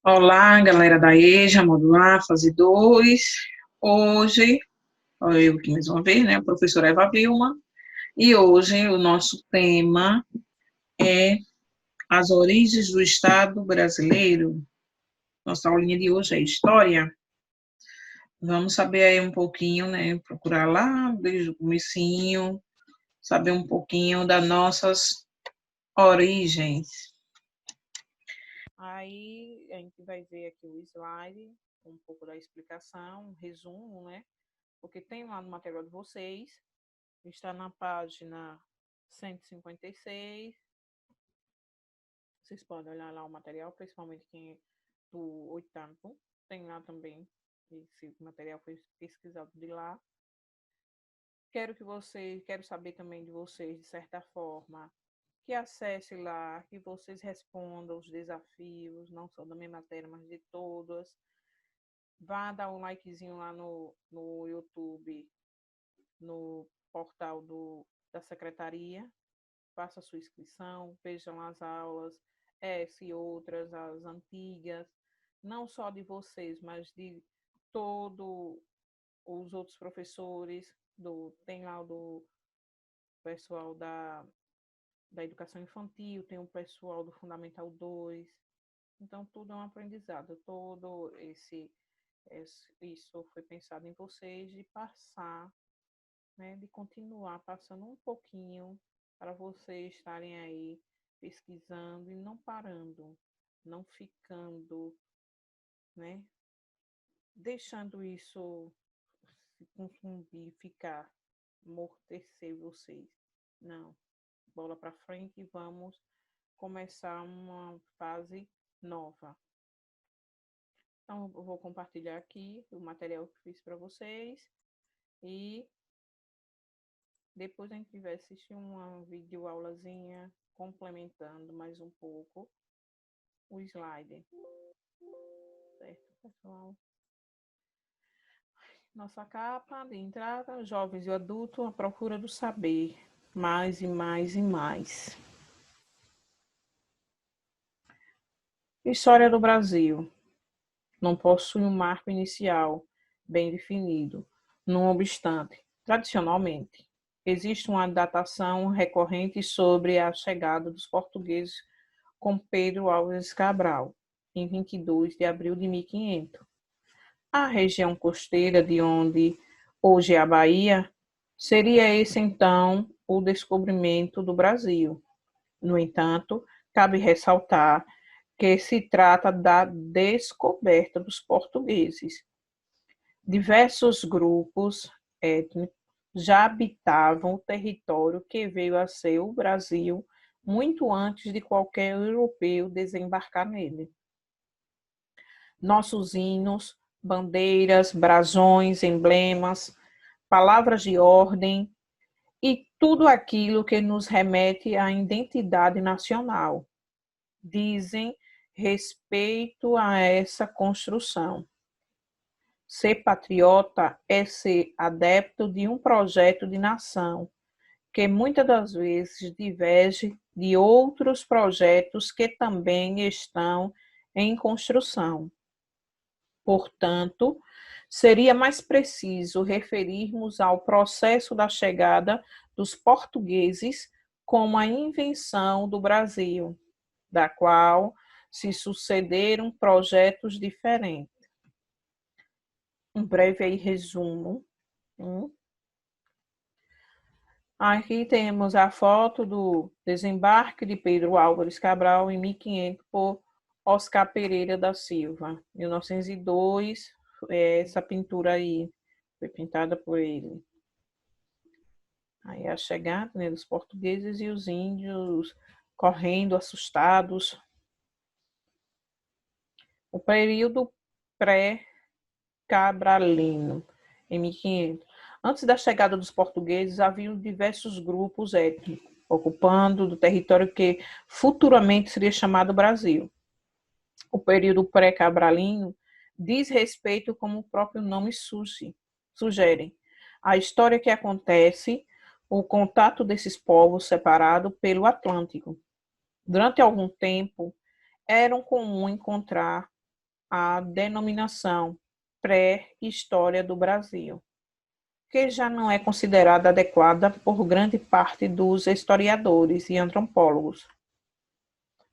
Olá, galera da EJA, Modular, fase 2. Hoje, eu aqui mais uma vez, né, a professora Eva Vilma, e hoje o nosso tema é as origens do Estado brasileiro. Nossa aulinha de hoje é História. Vamos saber aí um pouquinho, né, procurar lá desde o comecinho, saber um pouquinho das nossas origens. Aí a gente vai ver aqui o slide, um pouco da explicação, um resumo, né? Porque tem lá no material de vocês, está na página 156. Vocês podem olhar lá o material, principalmente quem é do oitavo. Tem lá também, esse material foi pesquisado de lá. Quero saber também de vocês, de certa forma, que acesse lá, que vocês respondam os desafios, não só da minha matéria, mas de todas. Vá dar um likezinho lá no YouTube, no portal da secretaria, faça a sua inscrição, vejam as aulas, essa e outras, as antigas, não só de vocês, mas de todos os outros professores, tem lá do pessoal da educação infantil, tem o pessoal do Fundamental 2, então tudo é um aprendizado, isso foi pensado em vocês de passar, né, de continuar passando um pouquinho para vocês estarem aí pesquisando e não parando, não ficando, né, deixando isso se confundir, ficar, amortecer vocês. Não, bola para frente e vamos começar uma fase nova. Então, eu vou compartilhar aqui o material que fiz para vocês e depois a gente vai assistir uma videoaulazinha complementando mais um pouco o slide. Certo, pessoal? Nossa capa de entrada, jovens e adultos à procura do saber. Mais e mais e mais. História do Brasil. Não possui um marco inicial bem definido. Não obstante, tradicionalmente, existe uma datação recorrente sobre a chegada dos portugueses com Pedro Álvares Cabral, em 22 de abril de 1500. A região costeira de onde hoje é a Bahia seria esse então o descobrimento do Brasil. No entanto, cabe ressaltar que se trata da descoberta dos portugueses. Diversos grupos étnicos já habitavam o território que veio a ser o Brasil muito antes de qualquer europeu desembarcar nele. Nossos hinos, bandeiras, brasões, emblemas, palavras de ordem e tudo aquilo que nos remete à identidade nacional dizem respeito a essa construção. Ser patriota é ser adepto de um projeto de nação, que muitas das vezes diverge de outros projetos que também estão em construção. Portanto, seria mais preciso referirmos ao processo da chegada dos portugueses como a invenção do Brasil, da qual se sucederam projetos diferentes. Um breve aí resumo. Aqui temos a foto do desembarque de Pedro Álvares Cabral em 1500 por Oscar Pereira da Silva. 1902, essa pintura aí foi pintada por ele. Aí a chegada, né, dos portugueses e os índios correndo assustados. O período pré-cabralino, em 1500. Antes da chegada dos portugueses, haviam diversos grupos étnicos ocupando do território que futuramente seria chamado Brasil. O período pré-cabralino diz respeito, como o próprio nome sugere, a história que acontece, o contato desses povos separados pelo Atlântico. Durante algum tempo, era comum encontrar a denominação pré-história do Brasil, que já não é considerada adequada por grande parte dos historiadores e antropólogos.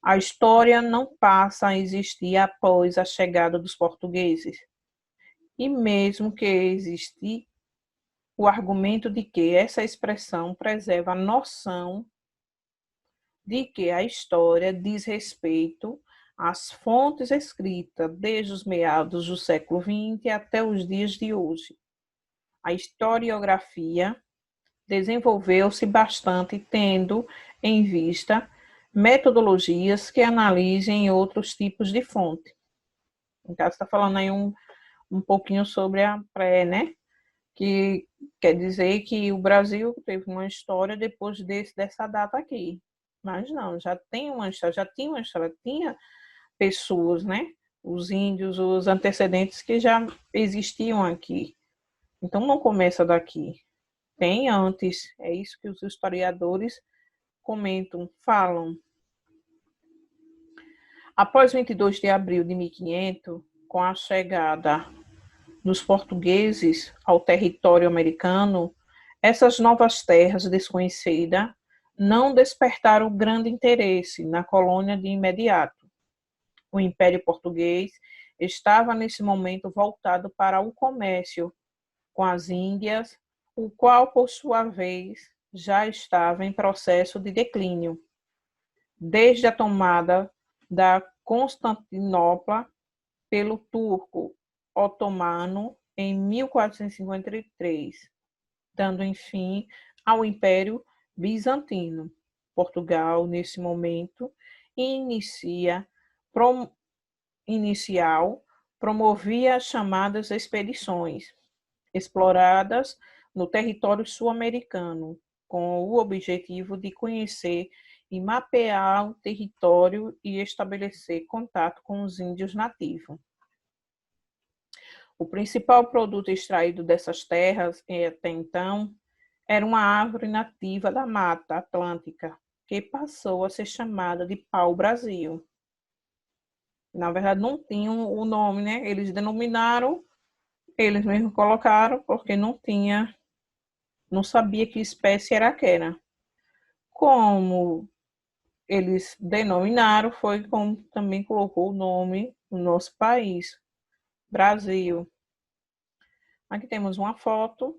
A história não passa a existir após a chegada dos portugueses, e mesmo que exista o argumento de que essa expressão preserva a noção de que a história diz respeito às fontes escritas desde os meados do século XX até os dias de hoje. A historiografia desenvolveu-se bastante tendo em vista metodologias que analisem outros tipos de fonte. No caso, está falando aí um pouquinho sobre a pré, né? Que quer dizer que o Brasil teve uma história depois dessa data aqui. Mas não, já tinha uma história, tinha pessoas, né? Os índios, os antecedentes que já existiam aqui. Então não começa daqui. Tem antes, é isso que os historiadores comentam, falam. Após 22 de abril de 1500, com a chegada dos portugueses ao território americano, essas novas terras desconhecidas não despertaram grande interesse na colônia de imediato. O Império Português estava nesse momento voltado para o comércio com as Índias, o qual, por sua vez, já estava em processo de declínio. Desde a tomada da Constantinopla pelo turco otomano em 1453, dando enfim ao Império Bizantino. Portugal, nesse momento, promovia as chamadas expedições exploradas no território sul-americano, com o objetivo de conhecer e mapear o território e estabelecer contato com os índios nativos. O principal produto extraído dessas terras, até então, era uma árvore nativa da Mata Atlântica, que passou a ser chamada de pau-brasil. Na verdade, não tinham o nome, né? Eles denominaram, eles mesmos colocaram, porque não sabia que espécie era aquela. Como eles denominaram, foi como também colocou o nome no nosso país, Brasil. Aqui temos uma foto,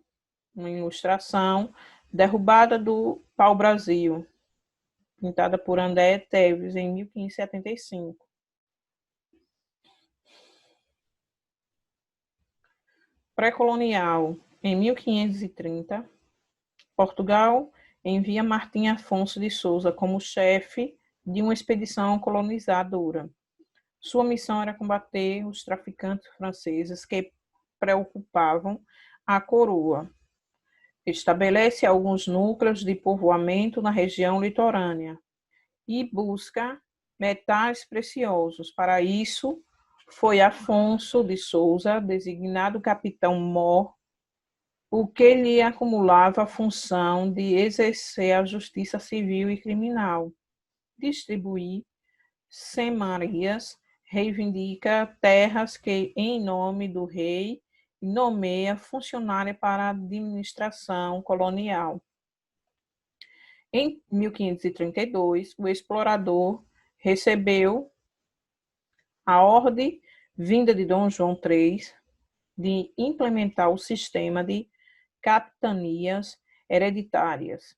uma ilustração, derrubada do pau-brasil, pintada por André Teves em 1575. Pré-colonial, em 1530, Portugal envia Martim Afonso de Souza como chefe de uma expedição colonizadora. Sua missão era combater os traficantes franceses que preocupavam a coroa. Estabelece alguns núcleos de povoamento na região litorânea e busca metais preciosos. Para isso, foi Afonso de Souza designado capitão-mor, o que lhe acumulava a função de exercer a justiça civil e criminal, distribuir senhorias, reivindica terras que, em nome do rei, nomeia funcionária para a administração colonial. Em 1532, o explorador recebeu a ordem vinda de Dom João III de implementar o sistema de capitanias hereditárias.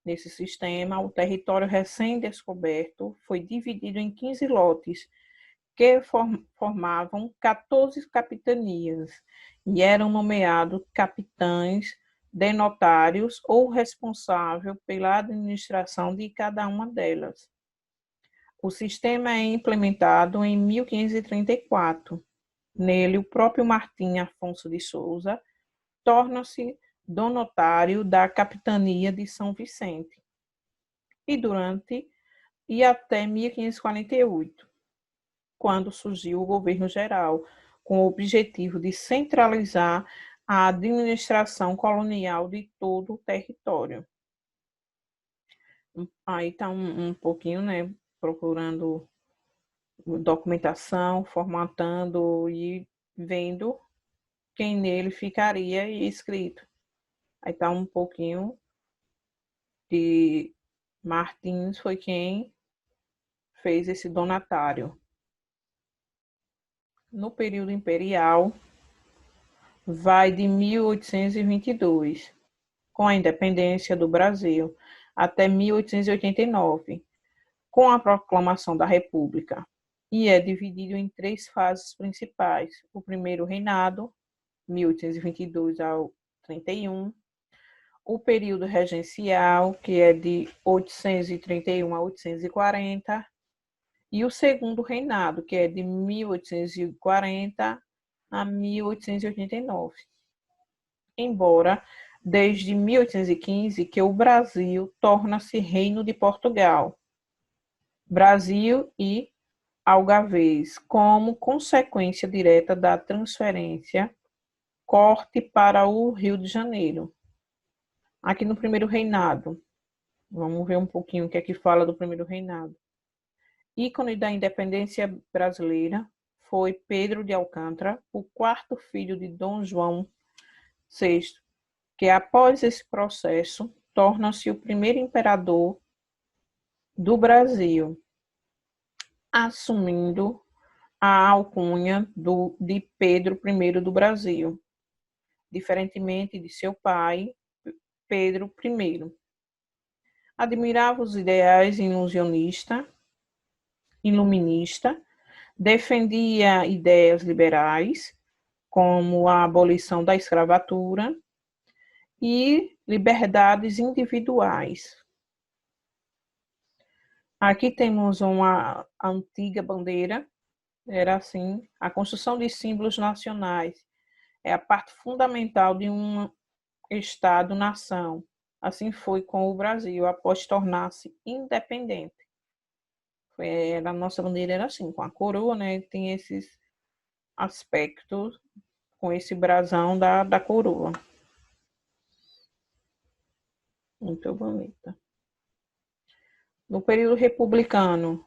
Nesse sistema, o território recém-descoberto foi dividido em 15 lotes, que formavam 14 capitanias e eram nomeados capitães, denotários ou responsável pela administração de cada uma delas. O sistema é implementado em 1534. Nele, o próprio Martim Afonso de Souza torna-se donatário da capitania de São Vicente e até 1548. Quando surgiu o governo geral, com o objetivo de centralizar a administração colonial de todo o território. Aí está um pouquinho, né, procurando documentação, formatando e vendo quem nele ficaria escrito. Aí está um pouquinho de Martins, foi quem fez esse donatário. No período imperial, vai de 1822, com a independência do Brasil, até 1889, com a proclamação da República, e é dividido em 3 fases principais. O primeiro reinado, 1822 ao 31, o período regencial, que é de 831 a 840, e o segundo reinado, que é de 1840 a 1889. Embora, desde 1815, que o Brasil torna-se Reino de Portugal, Brasil e Algarves, como consequência direta da transferência corte para o Rio de Janeiro. Aqui no primeiro reinado, vamos ver um pouquinho o que é que fala do primeiro reinado. Ícone da independência brasileira foi Pedro de Alcântara, o quarto filho de Dom João VI, que após esse processo torna-se o primeiro imperador do Brasil, assumindo a alcunha de Pedro I do Brasil, diferentemente de seu pai, Pedro I. Admirava os ideais iluminista, defendia ideias liberais, como a abolição da escravatura e liberdades individuais. Aqui temos uma antiga bandeira, era assim, a construção de símbolos nacionais é a parte fundamental de um Estado-nação. Assim foi com o Brasil, após tornar-se independente. A nossa bandeira era assim, com a coroa, né? Tem esses aspectos, com esse brasão da coroa. Muito bonita. No período republicano,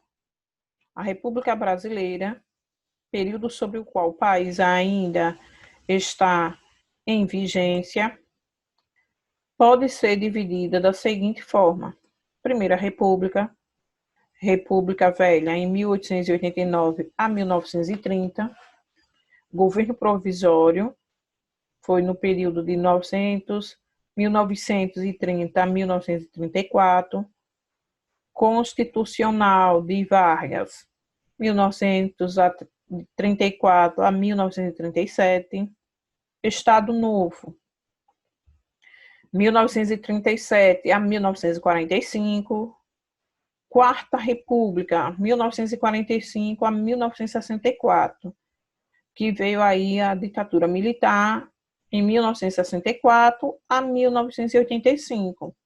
a República Brasileira, período sobre o qual o país ainda está em vigência, pode ser dividida da seguinte forma: Primeira República, República Velha, em 1889 a 1930, governo provisório, foi no período de 1930 a 1934, constitucional de Vargas, 1934 a 1937, Estado Novo, 1937 a 1945, Quarta República, 1945 a 1964, que veio aí a ditadura militar em 1964 a 1985.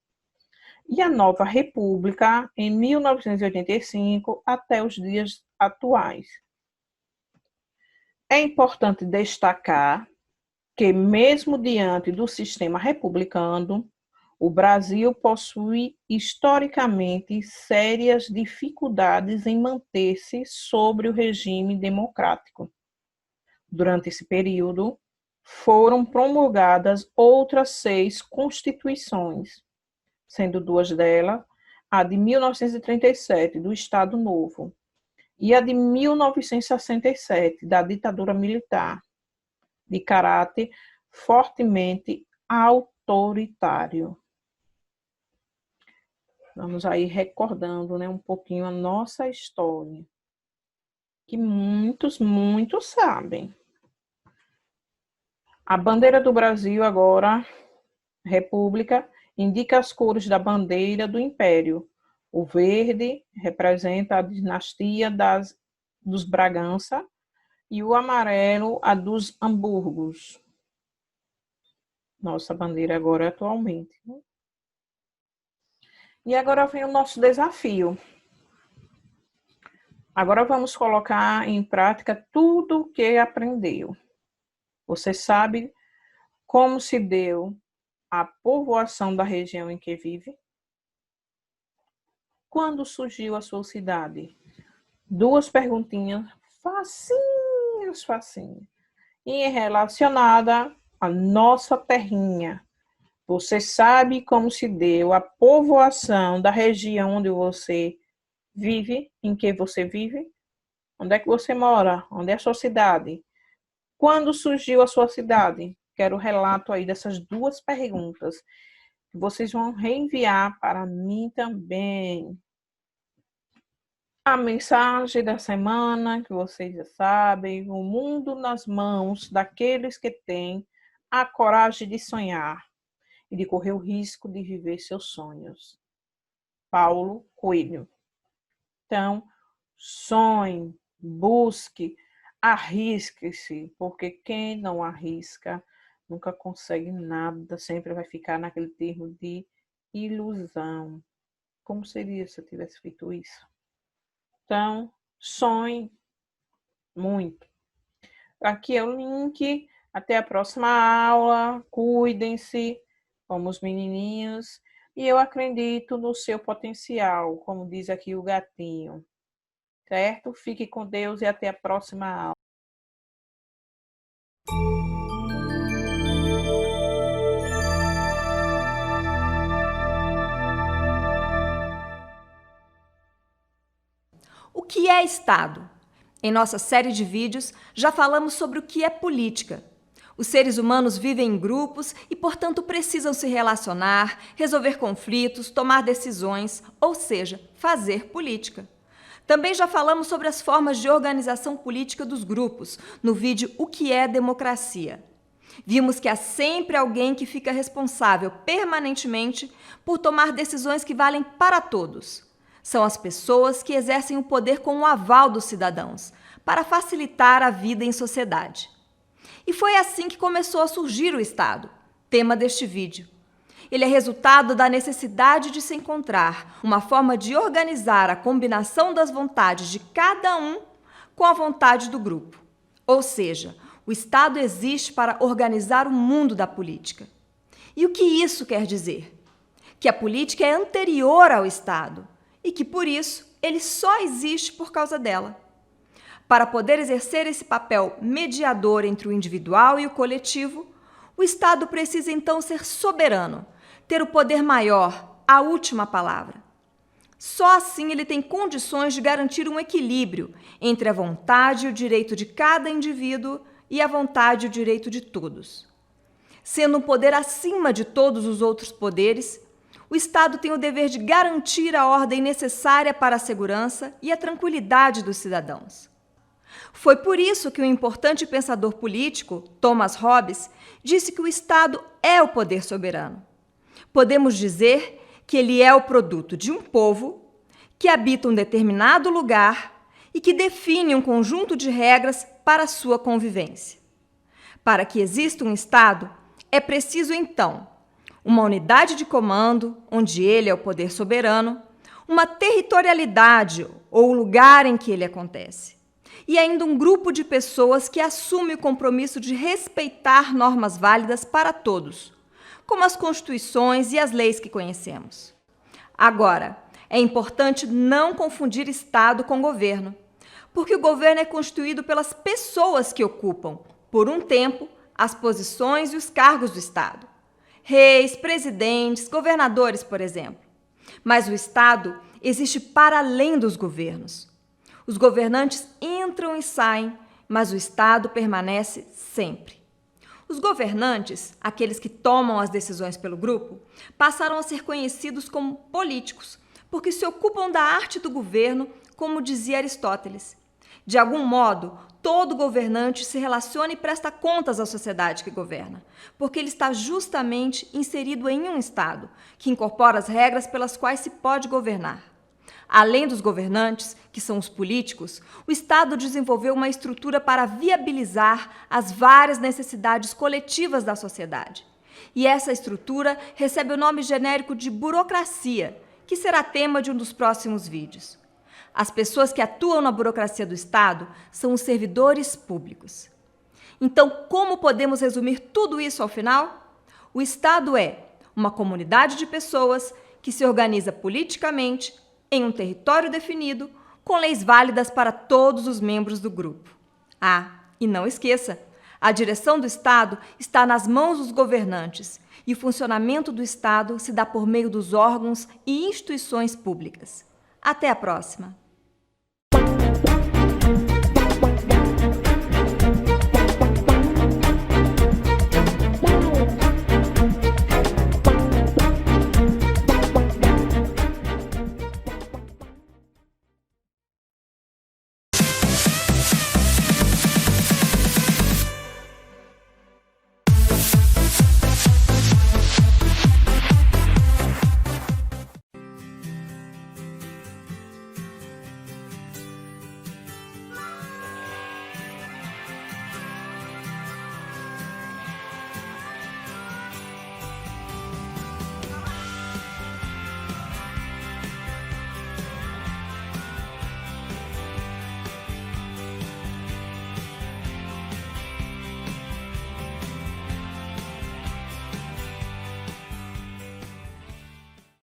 E a Nova República em 1985 até os dias atuais. É importante destacar que, mesmo diante do sistema republicano, o Brasil possui historicamente sérias dificuldades em manter-se sobre o regime democrático. Durante esse período, foram promulgadas outras 6 constituições, sendo 2 delas a de 1937, do Estado Novo, e a de 1967, da ditadura militar, de caráter fortemente autoritário. Vamos aí recordando, né, um pouquinho a nossa história, que muitos sabem. A bandeira do Brasil agora, República, indica as cores da bandeira do Império. O verde representa a dinastia dos Bragança e o amarelo a dos Hamburgos. Nossa bandeira agora atualmente. E agora vem o nosso desafio. Agora vamos colocar em prática tudo o que aprendeu. Você sabe como se deu a povoação da região em que vive? Quando surgiu a sua cidade? duas perguntinhas facinhas, facinhas. E é relacionada à nossa terrinha. Você sabe como se deu a povoação da região onde você vive, em que você vive? Onde é que você mora? Onde é a sua cidade? Quando surgiu a sua cidade? Quero o relato aí dessas duas perguntas. Vocês vão reenviar para mim também. A mensagem da semana, que vocês já sabem, o mundo nas mãos daqueles que têm a coragem de sonhar e de correr o risco de viver seus sonhos. Paulo Coelho. Então, sonhe, busque, arrisque-se, porque quem não arrisca nunca consegue nada, sempre vai ficar naquele termo de ilusão. Como seria se eu tivesse feito isso? Então, sonhe muito. Aqui é o link. Até a próxima aula. Cuidem-se como os menininhos. E eu acredito no seu potencial, como diz aqui o gatinho. Certo? Fique com Deus e até a próxima aula. O que é Estado? Em nossa série de vídeos, já falamos sobre o que é política. Os seres humanos vivem em grupos e, portanto, precisam se relacionar, resolver conflitos, tomar decisões, ou seja, fazer política. Também já falamos sobre as formas de organização política dos grupos, no vídeo O que é democracia. Vimos que há sempre alguém que fica responsável permanentemente por tomar decisões que valem para todos. São as pessoas que exercem o poder com o aval dos cidadãos, para facilitar a vida em sociedade. E foi assim que começou a surgir o Estado, tema deste vídeo. Ele é resultado da necessidade de se encontrar uma forma de organizar a combinação das vontades de cada um com a vontade do grupo. Ou seja, o Estado existe para organizar o mundo da política. E o que isso quer dizer? Que a política é anterior ao Estado e que, por isso, ele só existe por causa dela. Para poder exercer esse papel mediador entre o individual e o coletivo, o Estado precisa então ser soberano, ter o poder maior, a última palavra. Só assim ele tem condições de garantir um equilíbrio entre a vontade e o direito de cada indivíduo e a vontade e o direito de todos. Sendo um poder acima de todos os outros poderes, o Estado tem o dever de garantir a ordem necessária para a segurança e a tranquilidade dos cidadãos. Foi por isso que o importante pensador político, Thomas Hobbes, disse que o Estado é o poder soberano. Podemos dizer que ele é o produto de um povo que habita um determinado lugar e que define um conjunto de regras para a sua convivência. Para que exista um Estado, é preciso, então, uma unidade de comando, onde ele é o poder soberano, uma territorialidade ou o lugar em que ele acontece, e ainda um grupo de pessoas que assume o compromisso de respeitar normas válidas para todos, como as constituições e as leis que conhecemos. Agora, é importante não confundir Estado com governo, porque o governo é constituído pelas pessoas que ocupam, por um tempo, as posições e os cargos do Estado. Reis, presidentes, governadores, por exemplo. Mas o Estado existe para além dos governos. Os governantes entram e saem, mas o Estado permanece sempre. Os governantes, aqueles que tomam as decisões pelo grupo, passaram a ser conhecidos como políticos, porque se ocupam da arte do governo, como dizia Aristóteles. De algum modo, todo governante se relaciona e presta contas à sociedade que governa, porque ele está justamente inserido em um Estado, que incorpora as regras pelas quais se pode governar. Além dos governantes, que são os políticos, o Estado desenvolveu uma estrutura para viabilizar as várias necessidades coletivas da sociedade. E essa estrutura recebe o nome genérico de burocracia, que será tema de um dos próximos vídeos. As pessoas que atuam na burocracia do Estado são os servidores públicos. Então, como podemos resumir tudo isso ao final? O Estado é uma comunidade de pessoas que se organiza politicamente em um território definido, com leis válidas para todos os membros do grupo. Ah, e não esqueça, a direção do Estado está nas mãos dos governantes e o funcionamento do Estado se dá por meio dos órgãos e instituições públicas. Até a próxima!